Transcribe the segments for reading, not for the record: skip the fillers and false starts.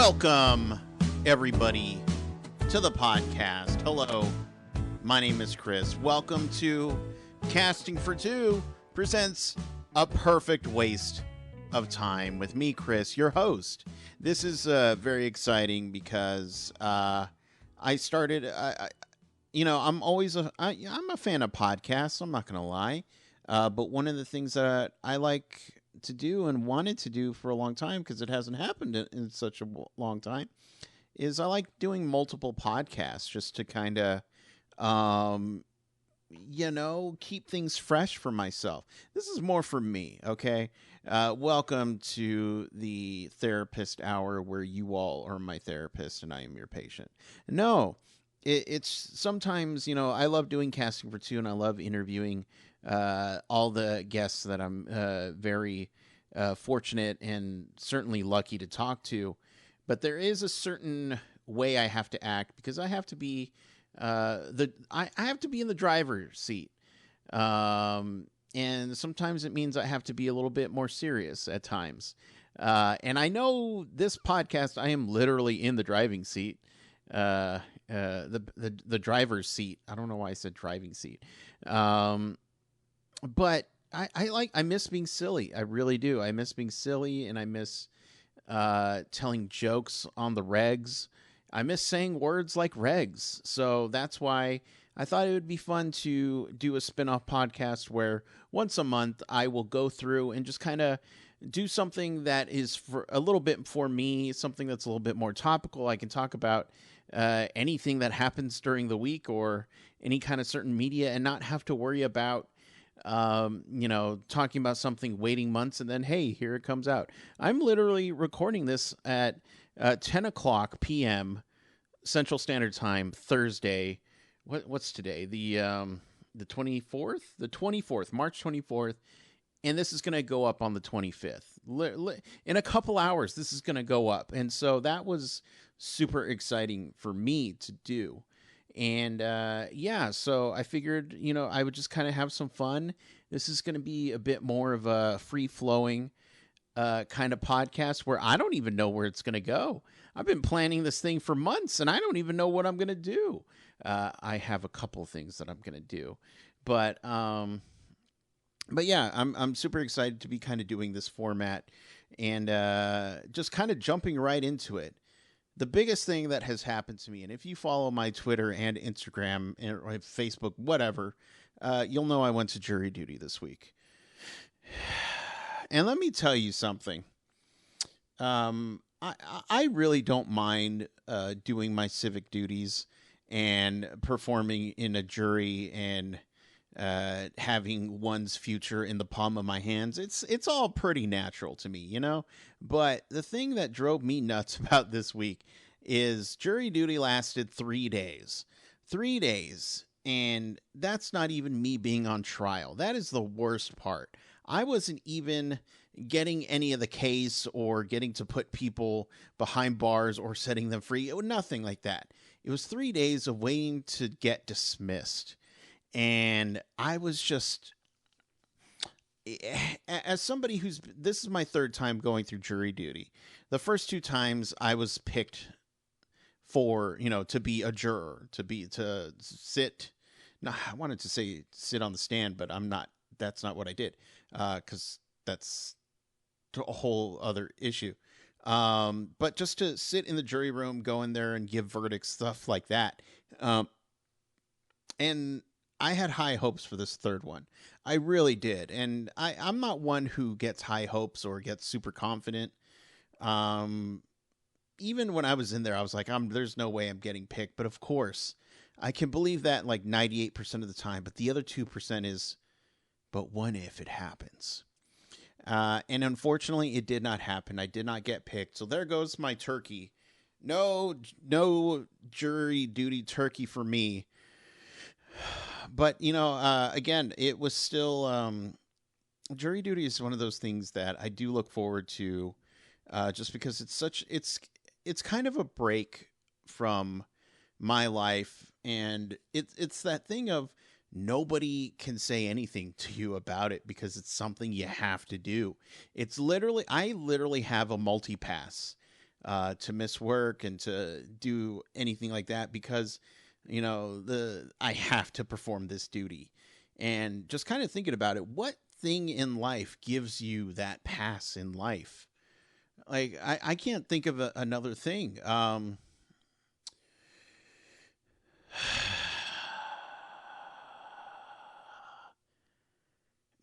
Welcome, everybody, to the podcast. Hello, my name is Chris. Welcome to Casting for Two presents A Perfect Waste of Time with me, Chris, your host. This is very exciting because I started, I'm always I'm a fan of podcasts, I'm not going to lie. But one of the things that I like to do and wanted to do for a long time, because it hasn't happened in such a long time, is I like doing multiple podcasts just to kind of, keep things fresh for myself. This is more for me, okay? Welcome to the Therapist Hour, where you all are my therapist and I am your patient. No, it's sometimes, I love doing Casting for Two, and I love interviewing all the guests that I'm very fortunate and certainly lucky to talk to. But there is a certain way I have to act, because I have to be I have to be in the driver's seat. And sometimes it means I have to be a little bit more serious at times. And I know this podcast, I am literally in the driving seat. The driver's seat. I don't know why I said driving seat. But I miss being silly. I really do. I miss being silly, and I miss telling jokes on the regs. I miss saying words like regs. So that's why I thought it would be fun to do a spin-off podcast where once a month I will go through and just kind of do something that is for a little bit for me, something that's a little bit more topical. I can talk about anything that happens during the week or any kind of certain media, and not have to worry about talking about something, waiting months, and then, hey, here it comes out. I'm literally recording this at 10 o'clock p.m. Central Standard Time, Thursday. What's today? The 24th? The 24th, March 24th. And this is going to go up on the 25th. In a couple hours, this is going to go up. And so that was super exciting for me to do. And, so I figured, I would just kind of have some fun. This is going to be a bit more of a free-flowing kind of podcast where I don't even know where it's going to go. I've been planning this thing for months, and I don't even know what I'm going to do. I have a couple things that I'm going to do. But yeah, I'm super excited to be kind of doing this format and just kind of jumping right into it. The biggest thing that has happened to me, and if you follow my Twitter and Instagram and Facebook, whatever, you'll know I went to jury duty this week. And let me tell you something. I really don't mind doing my civic duties and performing in a jury and having one's future in the palm of my hands. It's all pretty natural to me, But the thing that drove me nuts about this week is jury duty lasted 3 days. 3 days. And that's not even me being on trial. That is the worst part. I wasn't even getting any of the case or getting to put people behind bars or setting them free. It was nothing like that. It was 3 days of waiting to get dismissed. And I was just, as somebody this is my third time going through jury duty. The first 2 times I was picked for, to be a juror, to sit. No, I wanted to say sit on the stand, but I'm not. That's not what I did, because that's a whole other issue. But just to sit in the jury room, go in there and give verdicts, stuff like that. And I had high hopes for this third one. I really did. And I'm not one who gets high hopes or gets super confident. Even when I was in there, I was like, there's no way I'm getting picked. But of course, I can believe that like 98% of the time. But the other 2% is, but what if it happens? And unfortunately, it did not happen. I did not get picked. So there goes my turkey. No jury duty turkey for me. But, again, it was still, jury duty is one of those things that I do look forward to, just because it's kind of a break from my life. And it's that thing of nobody can say anything to you about it because it's something you have to do. I literally have a multi-pass. to miss work and to do anything like that because, I have to perform this duty. And just kind of thinking about it, what thing in life gives you that pass in life? Like, I can't think of another thing.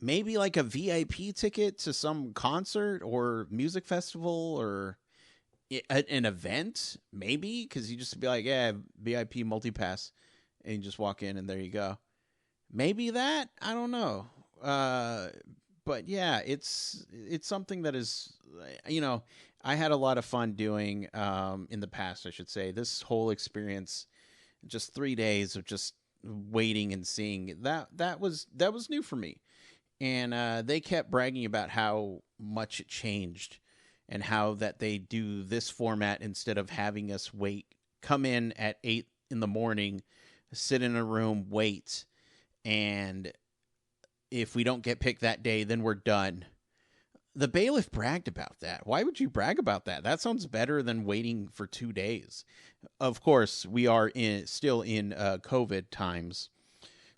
Maybe like a VIP ticket to some concert or music festival or an event, maybe, because you just be like, yeah, VIP multipass, and you just walk in and there you go. Maybe that, I don't know. But yeah, it's something that is, I had a lot of fun doing in the past, I should say. This whole experience, just 3 days of just waiting and seeing that was new for me. And they kept bragging about how much it changed and how that they do this format instead of having us come in at 8 in the morning, sit in a room, wait. And if we don't get picked that day, then we're done. The bailiff bragged about that. Why would you brag about that? That sounds better than waiting for 2 days. Of course, we are still in COVID times.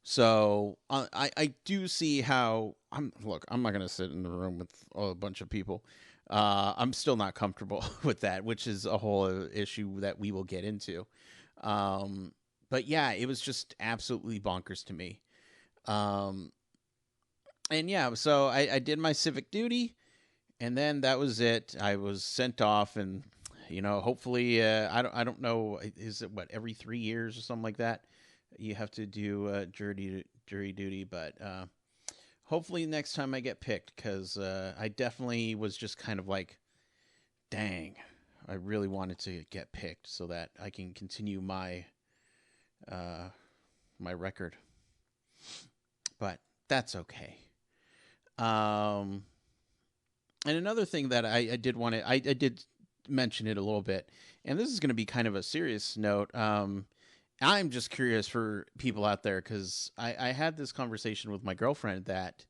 So I do see how I'm not going to sit in the room with a bunch of people. I'm still not comfortable with that, which is a whole issue that we will get into. But yeah, it was just absolutely bonkers to me. And yeah, so I did my civic duty, and then that was it. I was sent off, and hopefully, I don't know, is it every 3 years or something like that? You have to do jury duty, but hopefully next time I get picked, because I definitely was just kind of like, dang, I really wanted to get picked so that I can continue my my record. But that's okay. And another thing that I did want to, I did mention it a little bit, and this is going to be kind of a serious note. I'm just curious for people out there, because I had this conversation with my girlfriend that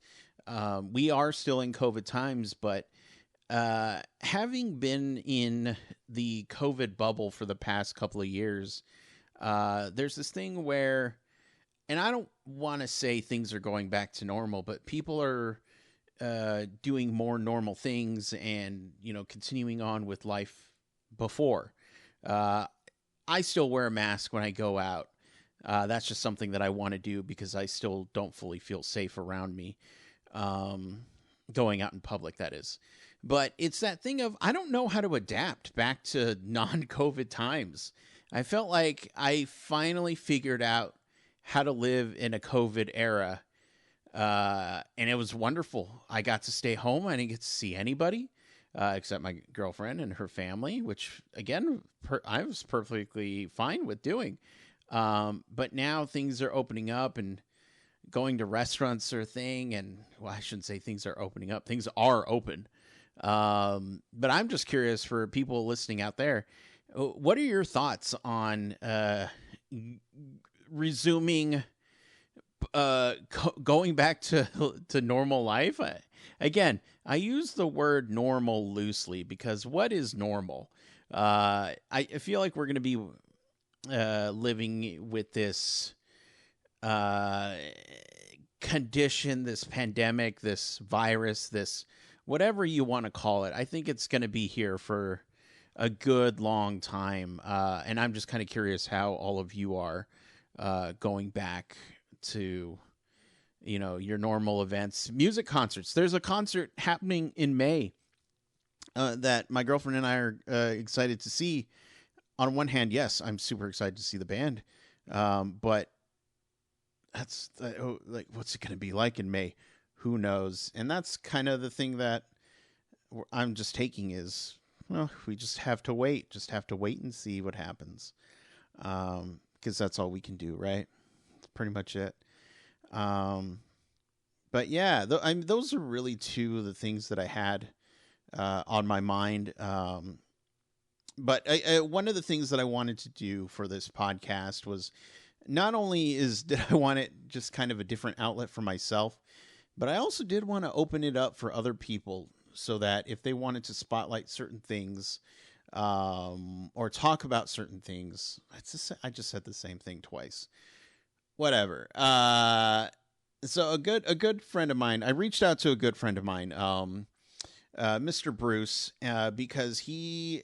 we are still in COVID times, but having been in the COVID bubble for the past couple of years, there's this thing where, and I don't want to say things are going back to normal, but people are doing more normal things and, continuing on with life before. I still wear a mask when I go out. That's just something that I want to do because I still don't fully feel safe around me. Going out in public, that is. But it's that thing of, I don't know how to adapt back to non-COVID times. I felt like I finally figured out how to live in a COVID era. And it was wonderful. I got to stay home. I didn't get to see anybody. Except my girlfriend and her family, which, again, I was perfectly fine with doing. But now things are opening up, and going to restaurants are a thing. And, well, I shouldn't say things are opening up. Things are open. But I'm just curious for people listening out there. What are your thoughts on resuming, going back to normal life? Again, I use the word normal loosely because what is normal? I feel like we're going to be living with this condition, this pandemic, this virus, this whatever you want to call it. I think it's going to be here for a good long time. And I'm just kind of curious how all of you are going back to your normal events. Music concerts. There's a concert happening in May that my girlfriend and I are excited to see. On one hand, yes, I'm super excited to see the band. But that's like, what's it going to be like in May? Who knows? And that's kind of the thing that I'm just taking is, well, we just have to wait. Just have to wait and see what happens. Because that's all we can do, right? That's pretty much it. But yeah, those are really two of the things that I had on my mind. But one of the things that I wanted to do for this podcast was not only did I want it just kind of a different outlet for myself, but I also did want to open it up for other people so that if they wanted to spotlight certain things, or talk about certain things. I just said the same thing twice. Whatever. So a good friend of mine. I reached out to a good friend of mine, Mr. Bruce, because he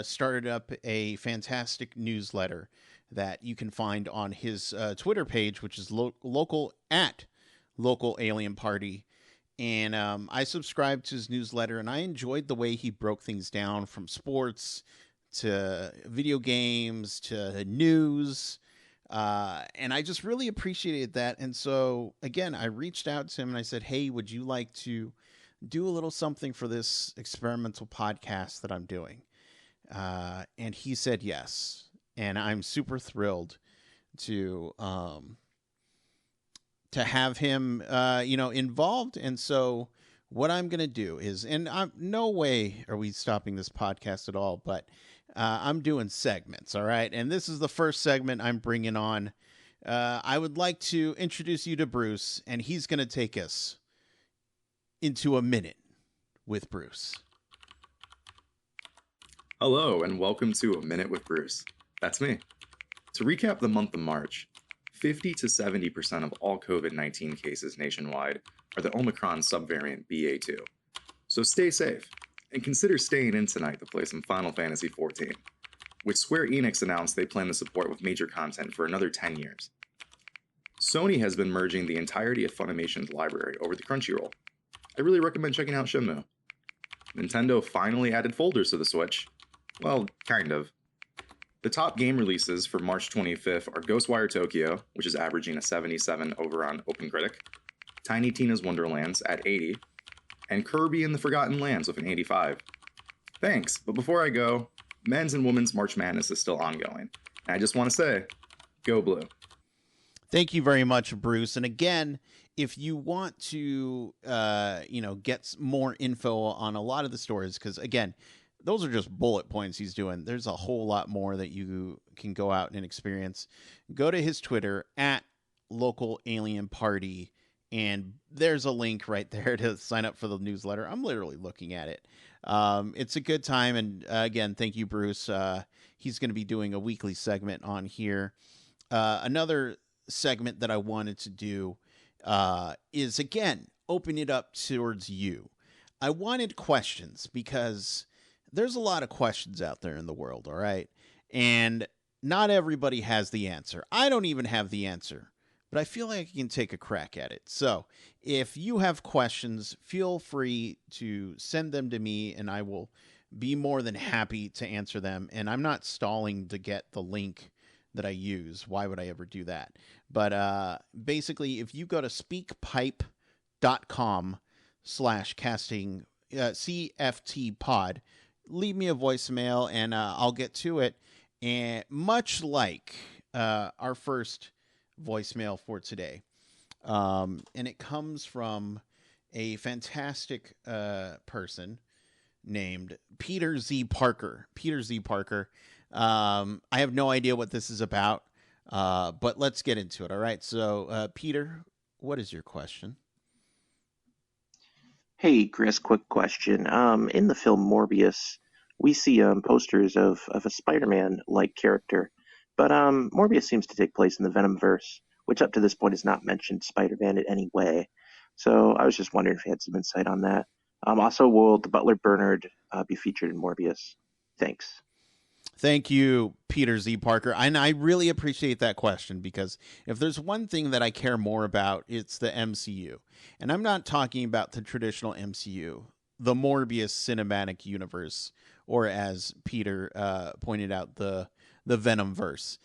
started up a fantastic newsletter that you can find on his Twitter page, which is local Alien Party. And I subscribed to his newsletter, and I enjoyed the way he broke things down, from sports to video games to news. And I just really appreciated that. And so, again, I reached out to him and I said, hey, would you like to do a little something for this experimental podcast that I'm doing? And he said yes. And I'm super thrilled to have him, involved. And so what I'm going to do is, and no way are we stopping this podcast at all, but I'm doing segments. All right. And this is the first segment I'm bringing on. I would like to introduce you to Bruce, and he's going to take us into a minute with Bruce. Hello, and welcome to A Minute with Bruce. That's me. To recap the month of March, 50 to 70% of all COVID-19 cases nationwide are the Omicron subvariant BA2. So stay safe, and consider staying in tonight to play some Final Fantasy XIV, which Square Enix announced they plan to support with major content for another 10 years. Sony has been merging the entirety of Funimation's library over to Crunchyroll. I really recommend checking out Shenmue. Nintendo finally added folders to the Switch. Well, kind of. The top game releases for March 25th are Ghostwire Tokyo, which is averaging a 77 over on OpenCritic, Tiny Tina's Wonderlands at 80, and Kirby and the Forgotten Lands with an 85. Thanks, but before I go, men's and women's March Madness is still ongoing. And I just want to say, go blue. Thank you very much, Bruce. And again, if you want to, get more info on a lot of the stories, because again, those are just bullet points he's doing. There's a whole lot more that you can go out and experience. Go to his Twitter at Local Alien Party, and there's a link right there to sign up for the newsletter. I'm literally looking at it. It's a good time. And again, thank you, Bruce. He's going to be doing a weekly segment on here. Another segment that I wanted to do is, again, open it up towards you. I wanted questions because there's a lot of questions out there in the world, all right? And not everybody has the answer. I don't even have the answer, but I feel like I can take a crack at it. So if you have questions, feel free to send them to me, and I will be more than happy to answer them. And I'm not stalling to get the link that I use. Why would I ever do that? But basically, if you go to speakpipe.com/casting CFTpod, leave me a voicemail and I'll get to it. And much like our first voicemail for today, and it comes from a fantastic person named Peter Z. Parker. Peter Z. Parker. I have no idea what this is about, but let's get into it. All right. So, Peter, what is your question? Hey, Chris, quick question. In the film Morbius, we see posters of a Spider-Man-like character, but Morbius seems to take place in the Venomverse, which up to this point has not mentioned Spider-Man in any way. So I was just wondering if you had some insight on that. Also, will the Butler Bernard be featured in Morbius? Thanks. Thank you, Peter Z. Parker. And I really appreciate that question, because if there's one thing that I care more about, it's the MCU. And I'm not talking about the traditional MCU, the Morbius cinematic universe, or as Peter pointed out, the Venomverse.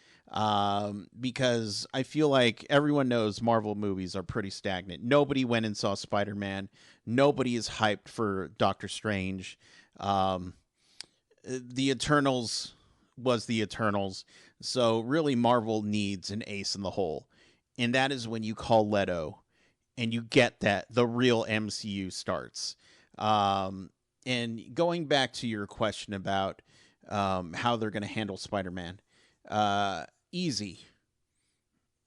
Because I feel like everyone knows Marvel movies are pretty stagnant. Nobody went and saw Spider-Man. Nobody is hyped for Doctor Strange. The Eternals was the Eternals. So really, Marvel needs an ace in the hole. And that is when you call Leto and you get that the real MCU starts. And going back to your question about how they're going to handle Spider-Man, easy.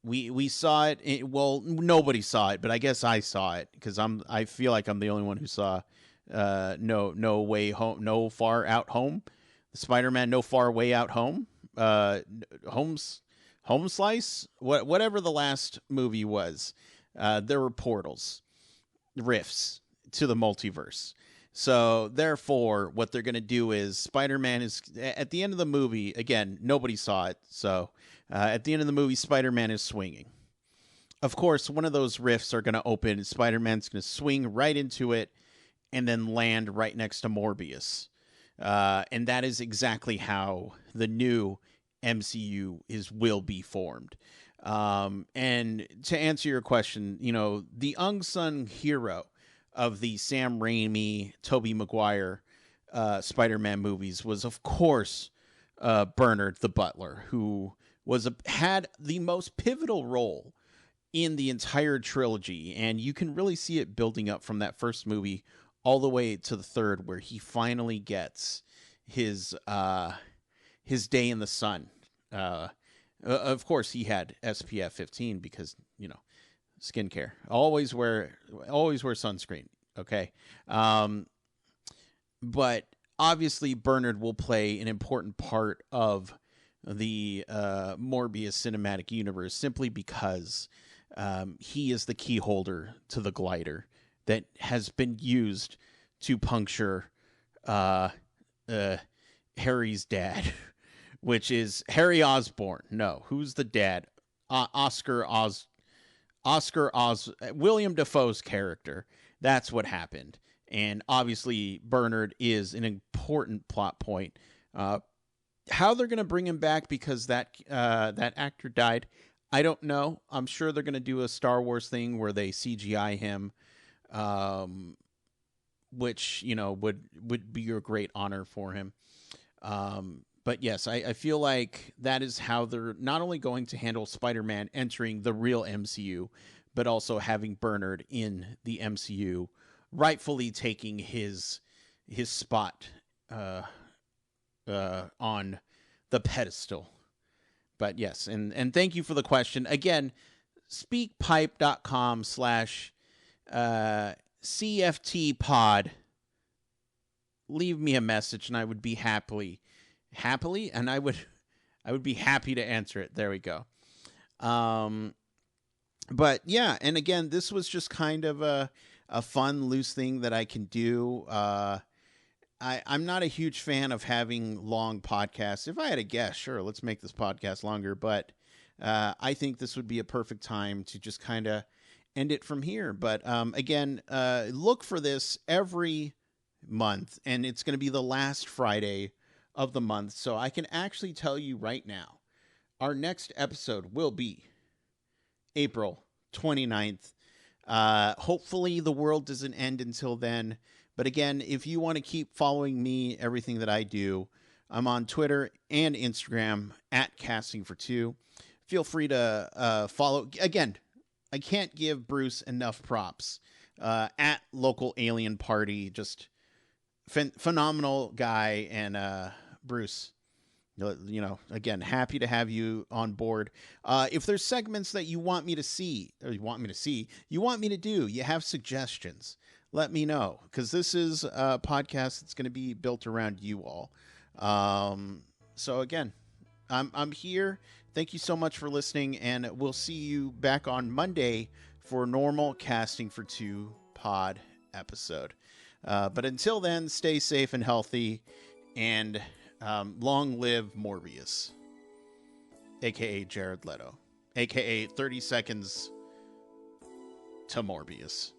We saw it. Well, nobody saw it, but I guess I saw it because I feel like I'm the only one who saw No Way Home, No Far Out Home. Spider-Man No Far Way Out Home, Home Slice, whatever the last movie was, there were portals, rifts to the multiverse. So therefore, what they're going to do is Spider-Man is at the end of the movie. Again, nobody saw it, so at the end of the movie, Spider-Man is swinging. Of course, one of those rifts are going to open. Spider-Man's going to swing right into it, and then land right next to Morbius. And that is exactly how the new MCU will be formed. And to answer your question, the unsung hero of the Sam Raimi, Tobey Maguire Spider-Man movies was, of course, Bernard the Butler, who had the most pivotal role in the entire trilogy. And you can really see it building up from that first movie all the way to the third, where he finally gets his day in the sun. Of course, he had SPF 15 because skincare. Always wear sunscreen. Okay, but obviously Bernard will play an important part of the Morbius cinematic universe simply because he is the key holder to the glider that has been used to puncture Harry's dad, which is Harry Osborn. No, who's the dad? William Dafoe's character. That's what happened. And obviously Bernard is an important plot point. How they're going to bring him back because that actor died, I don't know. I'm sure they're going to do a Star Wars thing where they CGI him, which, would be a great honor for him. But yes, I feel like that is how they're not only going to handle Spider-Man entering the real MCU, but also having Bernard in the MCU, rightfully taking his spot on the pedestal. But yes, and thank you for the question. Again, speakpipe.com/CFTpod. Leave me a message and I would be happily, and I would be happy to answer it. There we go. But yeah, and again, this was just kind of a fun, loose thing that I can do. I'm not a huge fan of having long podcasts. If I had a guest, sure, let's make this podcast longer. But I think this would be a perfect time to just kind of end it from here. But again, look for this every month, and it's going to be the last Friday of the month. So I can actually tell you right now, our next episode will be April 29th. Hopefully the world doesn't end until then. But again, if you want to keep following me, everything that I do, I'm on Twitter and Instagram at Casting4Two. Feel free to follow. Again, I can't give Bruce enough props. At Local Alien Party, just phenomenal guy. And Bruce, again, happy to have you on board. If there's segments that you want me to see, or you want me to do, you have suggestions, let me know, because this is a podcast that's going to be built around you all. So again, I'm here. Thank you so much for listening, and we'll see you back on Monday for a normal Casting for Two pod episode. But until then, stay safe and healthy, and long live Morbius, aka Jared Leto, aka 30 Seconds to Morbius.